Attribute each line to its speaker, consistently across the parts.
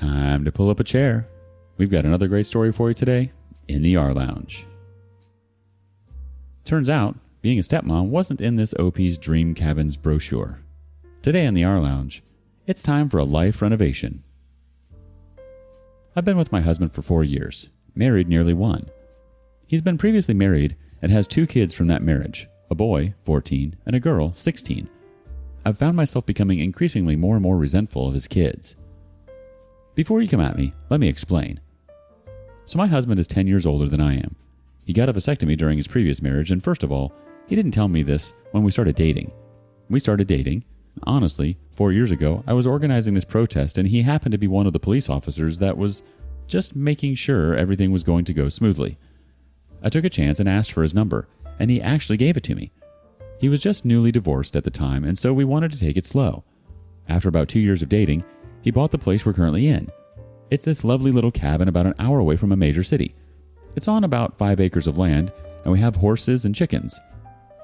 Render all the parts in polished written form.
Speaker 1: Time to pull up a chair. We've got another great story for you today in the R Lounge. Turns out, being a stepmom wasn't in this OP's Dream Cabins brochure. Today in the R Lounge, it's time for a life renovation. I've been with my husband for 4 years, married nearly 1. He's been previously married and has 2 kids from that marriage, a boy, 14, and a girl, 16. I've found myself becoming increasingly more and more resentful of his kids. Before you come at me, let me explain. So my husband is 10 years older than I am. He got a vasectomy during his previous marriage, and first of all, he didn't tell me this when we started dating. We started dating. Honestly, 4 years ago, I was organizing this protest, and he happened to be one of the police officers that was just making sure everything was going to go smoothly. I took a chance and asked for his number, and he actually gave it to me. He was just newly divorced at the time, and so we wanted to take it slow. After about 2 years of dating, he bought the place we're currently in. It's this lovely little cabin about an hour away from a major city. It's on about 5 acres of land, and we have horses and chickens.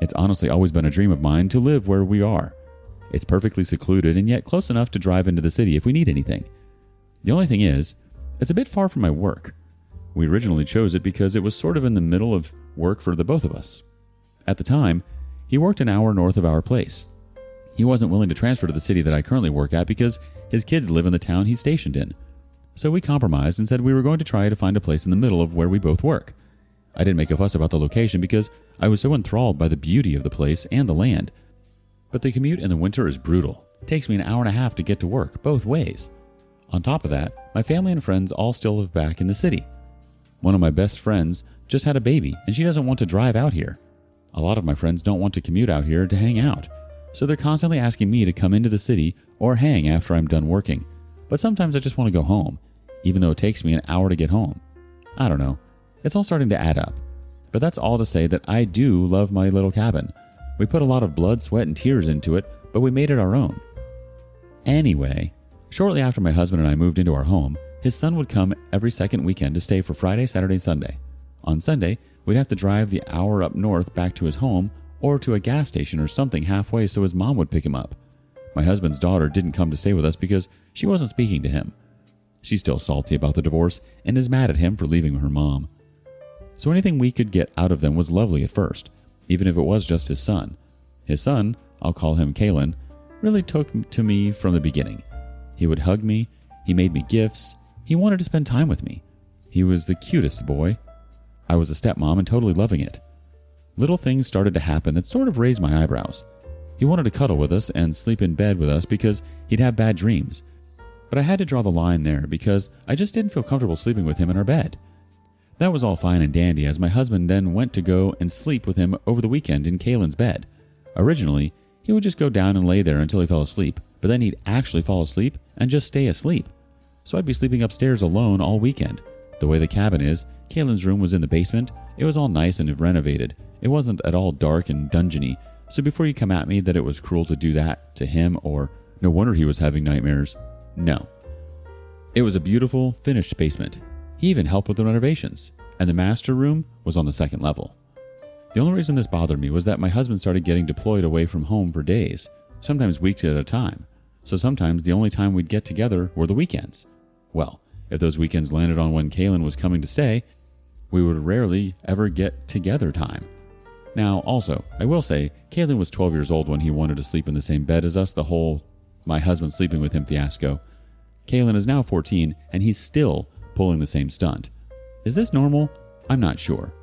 Speaker 1: It's honestly always been a dream of mine to live where we are. It's perfectly secluded and yet close enough to drive into the city if we need anything. The only thing is, it's a bit far from my work. We originally chose it because it was sort of in the middle of work for the both of us. At the time, he worked an hour north of our place. He wasn't willing to transfer to the city that I currently work at because his kids live in the town he's stationed in. So we compromised and said we were going to try to find a place in the middle of where we both work. I didn't make a fuss about the location because I was so enthralled by the beauty of the place and the land. But the commute in the winter is brutal. It takes me an hour and a half to get to work, both ways. On top of that, my family and friends all still live back in the city. One of my best friends just had a baby and she doesn't want to drive out here. A lot of my friends don't want to commute out here to hang out. So they're constantly asking me to come into the city or hang after I'm done working. But sometimes I just want to go home, even though it takes me an hour to get home. I don't know. It's all starting to add up. But that's all to say that I do love my little cabin. We put a lot of blood, sweat, and tears into it, but we made it our own. Anyway, shortly after my husband and I moved into our home, his son would come every second weekend to stay for Friday, Saturday, Sunday. On Sunday, we'd have to drive the hour up north back to his home or to a gas station or something halfway so his mom would pick him up. My husband's daughter didn't come to stay with us because she wasn't speaking to him. She's still salty about the divorce and is mad at him for leaving her mom. So anything we could get out of them was lovely at first, even if it was just his son. His son, I'll call him Kalen, really took to me from the beginning. He would hug me, he made me gifts, he wanted to spend time with me. He was the cutest boy. I was a stepmom and totally loving it. Little things started to happen that sort of raised my eyebrows. He wanted to cuddle with us and sleep in bed with us because he'd have bad dreams. But I had to draw the line there because I just didn't feel comfortable sleeping with him in our bed. That was all fine and dandy as my husband then went to go and sleep with him over the weekend in Kalen's bed. Originally, he would just go down and lay there until he fell asleep, but then he'd actually fall asleep and just stay asleep. So I'd be sleeping upstairs alone all weekend. The way the cabin is, Kalen's room was in the basement. It was all nice and renovated. It wasn't at all dark and dungeony, so before you come at me that it was cruel to do that to him or no wonder he was having nightmares, no. It was a beautiful, finished basement. He even helped with the renovations, and the master room was on the 2nd level. The only reason this bothered me was that my husband started getting deployed away from home for days, sometimes weeks at a time, so sometimes the only time we'd get together were the weekends. Well, if those weekends landed on when Kalen was coming to stay, we would rarely ever get together time. Now, also, I will say, Kalen was 12 years old when he wanted to sleep in the same bed as us, the whole my husband sleeping with him fiasco. Kalen is now 14, and he's still pulling the same stunt. Is this normal? I'm not sure.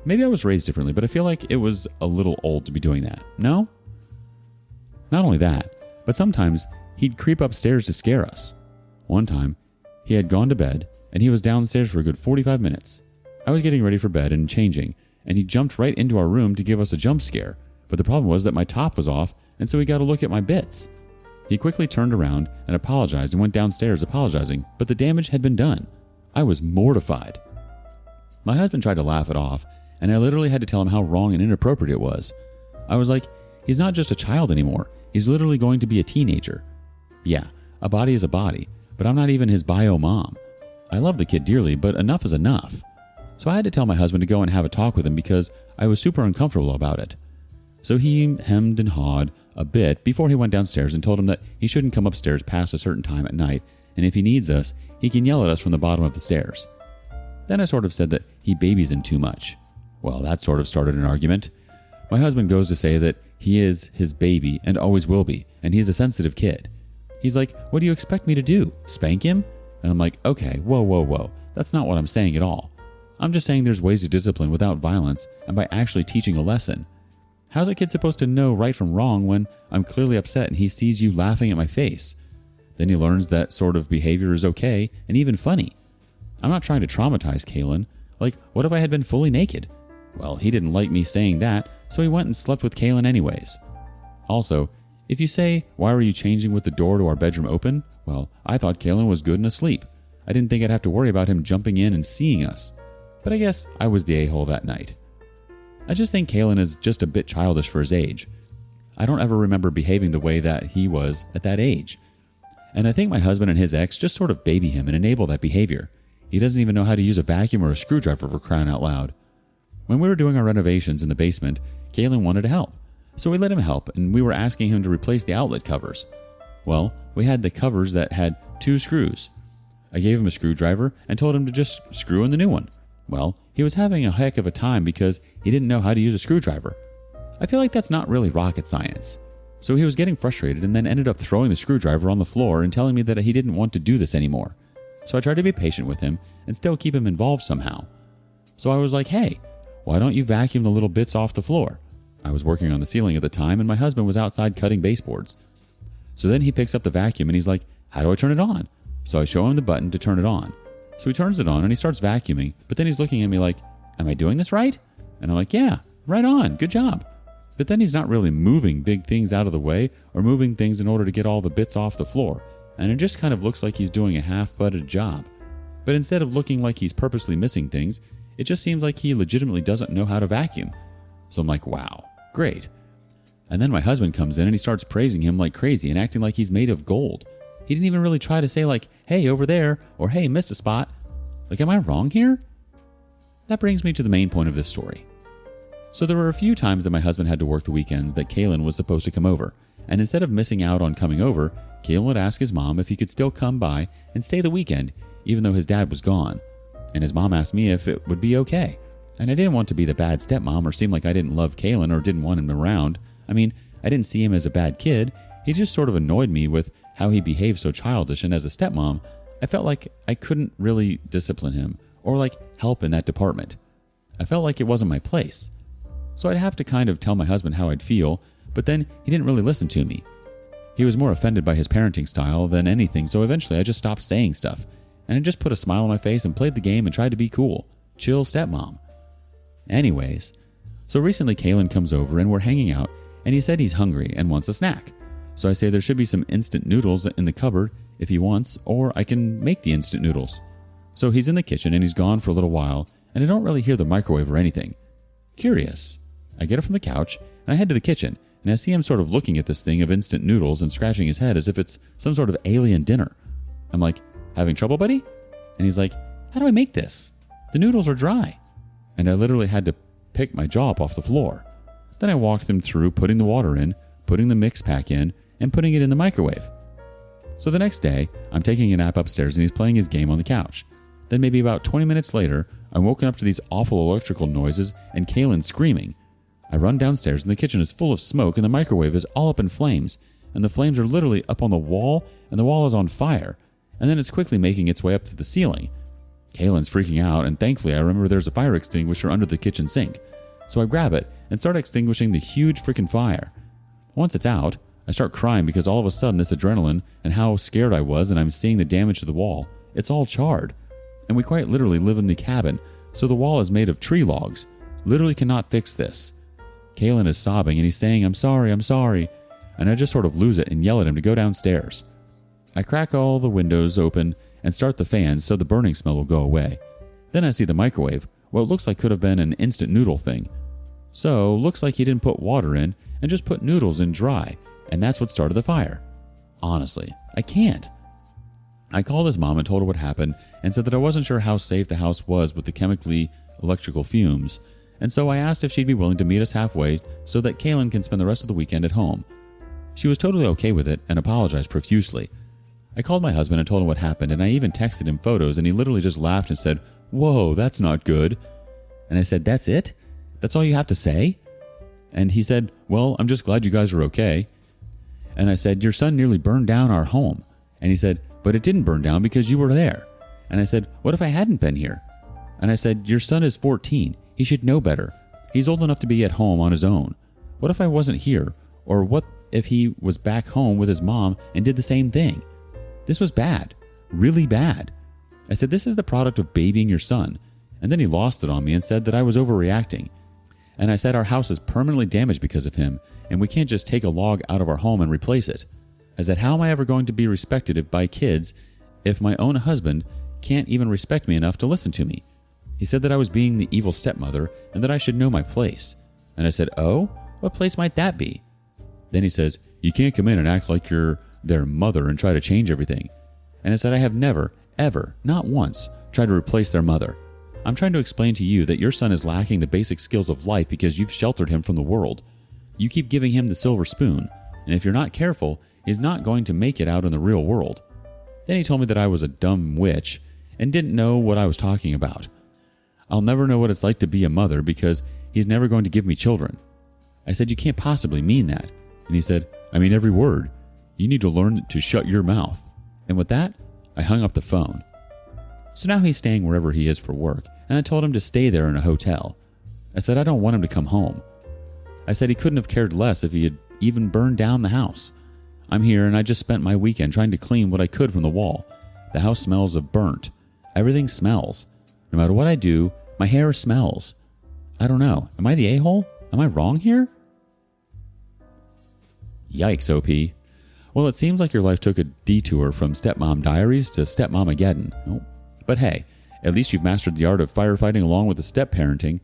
Speaker 1: Maybe I was raised differently, but I feel like it was a little old to be doing that. No? Not only that, but sometimes he'd creep upstairs to scare us. One time, he had gone to bed, and he was downstairs for a good 45 minutes. I was getting ready for bed and changing, and he jumped right into our room to give us a jump scare. But the problem was that my top was off, and so he got a look at my bits. He quickly turned around and apologized and went downstairs apologizing, but the damage had been done. I was mortified. My husband tried to laugh it off, and I literally had to tell him how wrong and inappropriate it was. I was like, he's not just a child anymore. He's literally going to be a teenager. Yeah, a body is a body, but I'm not even his bio mom. I love the kid dearly, but enough is enough. So I had to tell my husband to go and have a talk with him because I was super uncomfortable about it. So he hemmed and hawed a bit before he went downstairs and told him that he shouldn't come upstairs past a certain time at night and if he needs us, he can yell at us from the bottom of the stairs. Then I sort of said that he babies him too much. Well, that sort of started an argument. My husband goes to say that he is his baby and always will be, and he's a sensitive kid. He's like, what do you expect me to do? Spank him? And I'm like, okay, whoa. That's not what I'm saying at all. I'm just saying there's ways to discipline without violence and by actually teaching a lesson. How's a kid supposed to know right from wrong when I'm clearly upset and he sees you laughing at my face? Then he learns that sort of behavior is okay and even funny. I'm not trying to traumatize Kaylin. Like, what if I had been fully naked? Well, he didn't like me saying that, so he went and slept with Kaylin anyways. Also, if you say, why were you changing with the door to our bedroom open? Well, I thought Kaylin was good and asleep. I didn't think I'd have to worry about him jumping in and seeing us. But I guess I was the a-hole that night. I just think Kaylin is just a bit childish for his age. I don't ever remember behaving the way that he was at that age. And I think my husband and his ex just sort of baby him and enable that behavior. He doesn't even know how to use a vacuum or a screwdriver for crying out loud. When we were doing our renovations in the basement, Kaylin wanted to help. So we let him help, and we were asking him to replace the outlet covers. Well, we had the covers that had 2 screws. I gave him a screwdriver and told him to just screw in the new one. Well, he was having a heck of a time because he didn't know how to use a screwdriver. I feel like that's not really rocket science. So he was getting frustrated and then ended up throwing the screwdriver on the floor and telling me that he didn't want to do this anymore. So I tried to be patient with him and still keep him involved somehow. So I was like, hey, why don't you vacuum the little bits off the floor? I was working on the ceiling at the time and my husband was outside cutting baseboards. So then he picks up the vacuum and he's like, how do I turn it on? So I show him the button to turn it on. So he turns it on and he starts vacuuming, but then he's looking at me like, am I doing this right? And I'm like, yeah, right on, good job. But then he's not really moving big things out of the way or moving things in order to get all the bits off the floor. And it just kind of looks like he's doing a half-butted job. But instead of looking like he's purposely missing things, it just seems like he legitimately doesn't know how to vacuum. So I'm like, wow, great. And then my husband comes in and he starts praising him like crazy and acting like he's made of gold. He didn't even really try to say like, hey, over there, or hey, missed a spot. Like, am I wrong here? That brings me to the main point of this story. So there were a few times that my husband had to work the weekends that Kaylin was supposed to come over. And instead of missing out on coming over, Kaylin would ask his mom if he could still come by and stay the weekend, even though his dad was gone. And his mom asked me if it would be okay. And I didn't want to be the bad stepmom or seem like I didn't love Kaylin or didn't want him around. I mean, I didn't see him as a bad kid. He just sort of annoyed me with how he behaved so childish, and as a stepmom, I felt like I couldn't really discipline him or like help in that department. I felt like it wasn't my place. So I'd have to kind of tell my husband how I'd feel, but then he didn't really listen to me. He was more offended by his parenting style than anything, so eventually I just stopped saying stuff, and I just put a smile on my face and played the game and tried to be cool. Chill stepmom. Anyways, so recently Kaylin comes over and we're hanging out, and he said he's hungry and wants a snack. So I say there should be some instant noodles in the cupboard if he wants, or I can make the instant noodles. So he's in the kitchen and he's gone for a little while, and I don't really hear the microwave or anything. Curious. I get up from the couch and I head to the kitchen, and I see him sort of looking at this thing of instant noodles and scratching his head as if it's some sort of alien dinner. I'm like, having trouble, buddy? And he's like, how do I make this? The noodles are dry. And I literally had to pick my jaw up off the floor. Then I walked him through putting the water in, putting the mix pack in, and putting it in the microwave. So the next day, I'm taking a nap upstairs and he's playing his game on the couch. Then maybe about 20 minutes later, I'm woken up to these awful electrical noises and Kaylin screaming. I run downstairs and the kitchen is full of smoke and the microwave is all up in flames, and the flames are literally up on the wall and the wall is on fire, and then it's quickly making its way up to the ceiling. Kaylin's freaking out, and thankfully I remember there's a fire extinguisher under the kitchen sink. So I grab it and start extinguishing the huge freaking fire. Once it's out, I start crying because all of a sudden this adrenaline and how scared I was, and I'm seeing the damage to the wall. It's all charred. And we quite literally live in the cabin, so the wall is made of tree logs. Literally cannot fix this. Kaylin is sobbing and he's saying, I'm sorry, and I just sort of lose it and yell at him to go downstairs. I crack all the windows open and start the fans so the burning smell will go away. Then I see the microwave, what looks like could have been an instant noodle thing. So, looks like he didn't put water in and just put noodles in dry, and that's what started the fire. Honestly, I can't. I called his mom and told her what happened and said that I wasn't sure how safe the house was with the chemically electrical fumes, and so I asked if she'd be willing to meet us halfway so that Kaylin can spend the rest of the weekend at home. She was totally okay with it and apologized profusely. I called my husband and told him what happened, and I even texted him photos, and he literally just laughed and said, "Whoa, that's not good." And I said, "That's it? That's all you have to say?" And he said, "Well, I'm just glad you guys are okay." And I said, "Your son nearly burned down our home." And he said, "But it didn't burn down because you were there." And I said, "What if I hadn't been here?" And I said, "Your son is 14. He should know better. He's old enough to be at home on his own. What if I wasn't here? Or what if he was back home with his mom and did the same thing?" This was bad. Really bad. I said, "This is the product of babying your son." And then he lost it on me and said that I was overreacting. And I said our house is permanently damaged because of him, and we can't just take a log out of our home and replace it. I said, how am I ever going to be respected by kids if my own husband can't even respect me enough to listen to me? He said that I was being the evil stepmother and that I should know my place. And I said, "Oh, what place might that be?" Then he says, "You can't come in and act like you're their mother and try to change everything." And I said, "I have never, ever, not once, tried to replace their mother. I'm trying to explain to you that your son is lacking the basic skills of life because you've sheltered him from the world. You keep giving him the silver spoon, and if you're not careful, he's not going to make it out in the real world." Then he told me that I was a dumb witch and didn't know what I was talking about. I'll never know what it's like to be a mother because he's never going to give me children. I said, "You can't possibly mean that." And he said, "I mean every word. You need to learn to shut your mouth." And with that, I hung up the phone. So now he's staying wherever he is for work, and I told him to stay there in a hotel. I said I don't want him to come home. I said he couldn't have cared less if he had even burned down the house. I'm here and I just spent my weekend trying to clean what I could from the wall. The house smells of burnt. Everything smells. No matter what I do, my hair smells. I don't know. Am I the a-hole? Am I wrong here? Yikes, OP. Well, it seems like your life took a detour from Stepmom Diaries to Stepmomageddon. Oh. But hey, at least you've mastered the art of firefighting along with the step-parenting.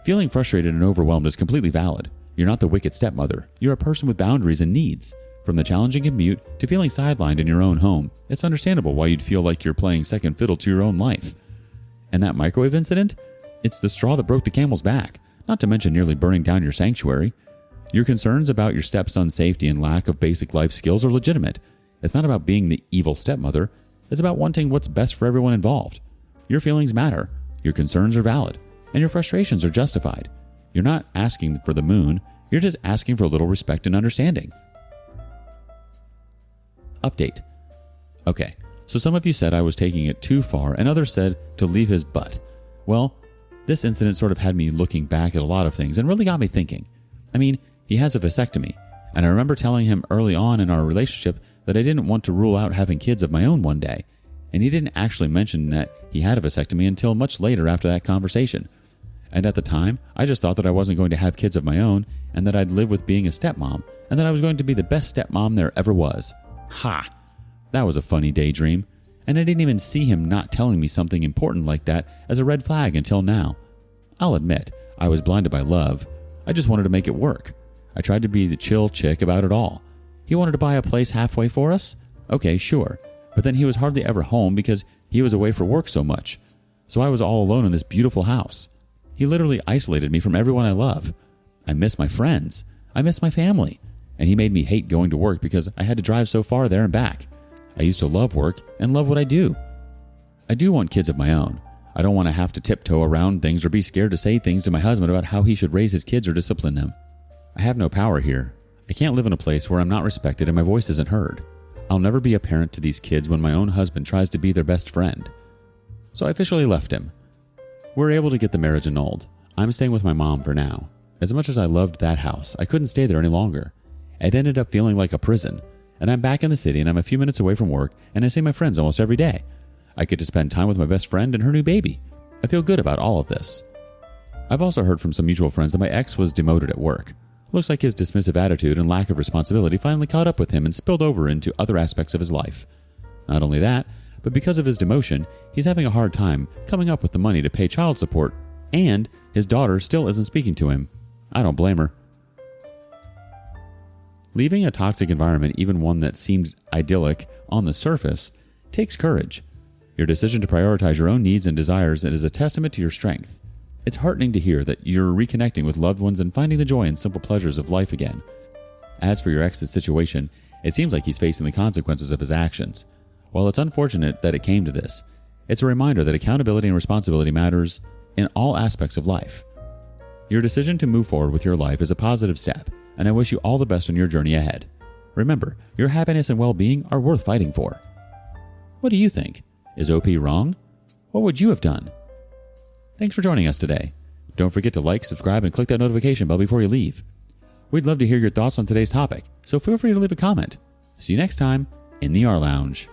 Speaker 1: Feeling frustrated and overwhelmed is completely valid. You're not the wicked stepmother. You're a person with boundaries and needs. From the challenging commute to feeling sidelined in your own home, it's understandable why you'd feel like you're playing second fiddle to your own life. And that microwave incident? It's the straw that broke the camel's back, not to mention nearly burning down your sanctuary. Your concerns about your stepson's safety and lack of basic life skills are legitimate. It's not about being the evil stepmother. It's about wanting what's best for everyone involved. Your feelings matter, your concerns are valid, and your frustrations are justified. You're not asking for the moon, you're just asking for a little respect and understanding. Update. Okay, so some of you said I was taking it too far, and others said to leave his butt. Well, this incident sort of had me looking back at a lot of things and really got me thinking. I mean, he has a vasectomy, and I remember telling him early on in our relationship that I didn't want to rule out having kids of my own one day, and he didn't actually mention that he had a vasectomy until much later after that conversation. And at the time, I just thought that I wasn't going to have kids of my own, and that I'd live with being a stepmom, and that I was going to be the best stepmom there ever was. Ha! That was a funny daydream, and I didn't even see him not telling me something important like that as a red flag until now. I'll admit, I was blinded by love. I just wanted to make it work. I tried to be the chill chick about it all. He wanted to buy a place halfway for us? Okay, sure. But then he was hardly ever home because he was away for work so much. So I was all alone in this beautiful house. He literally isolated me from everyone I love. I miss my friends. I miss my family. And he made me hate going to work because I had to drive so far there and back. I used to love work and love what I do. I do want kids of my own. I don't want to have to tiptoe around things or be scared to say things to my husband about how he should raise his kids or discipline them. I have no power here. I can't live in a place where I'm not respected and my voice isn't heard. I'll never be a parent to these kids when my own husband tries to be their best friend. So I officially left him. We're able to get the marriage annulled. I'm staying with my mom for now. As much as I loved that house, I couldn't stay there any longer. It ended up feeling like a prison. And I'm back in the city and I'm a few minutes away from work and I see my friends almost every day. I get to spend time with my best friend and her new baby. I feel good about all of this. I've also heard from some mutual friends that my ex was demoted at work. Looks like his dismissive attitude and lack of responsibility finally caught up with him and spilled over into other aspects of his life. Not only that, but because of his demotion, he's having a hard time coming up with the money to pay child support, and his daughter still isn't speaking to him. I don't blame her. Leaving a toxic environment, even one that seems idyllic on the surface, takes courage. Your decision to prioritize your own needs and desires is a testament to your strength. It's heartening to hear that you're reconnecting with loved ones and finding the joy and simple pleasures of life again. As for your ex's situation, it seems like he's facing the consequences of his actions. While it's unfortunate that it came to this, it's a reminder that accountability and responsibility matters in all aspects of life. Your decision to move forward with your life is a positive step, and I wish you all the best on your journey ahead. Remember, your happiness and well-being are worth fighting for. What do you think? Is OP wrong? What would you have done? Thanks for joining us today. Don't forget to like, subscribe, and click that notification bell before you leave. We'd love to hear your thoughts on today's topic, so feel free to leave a comment. See you next time in the R Lounge.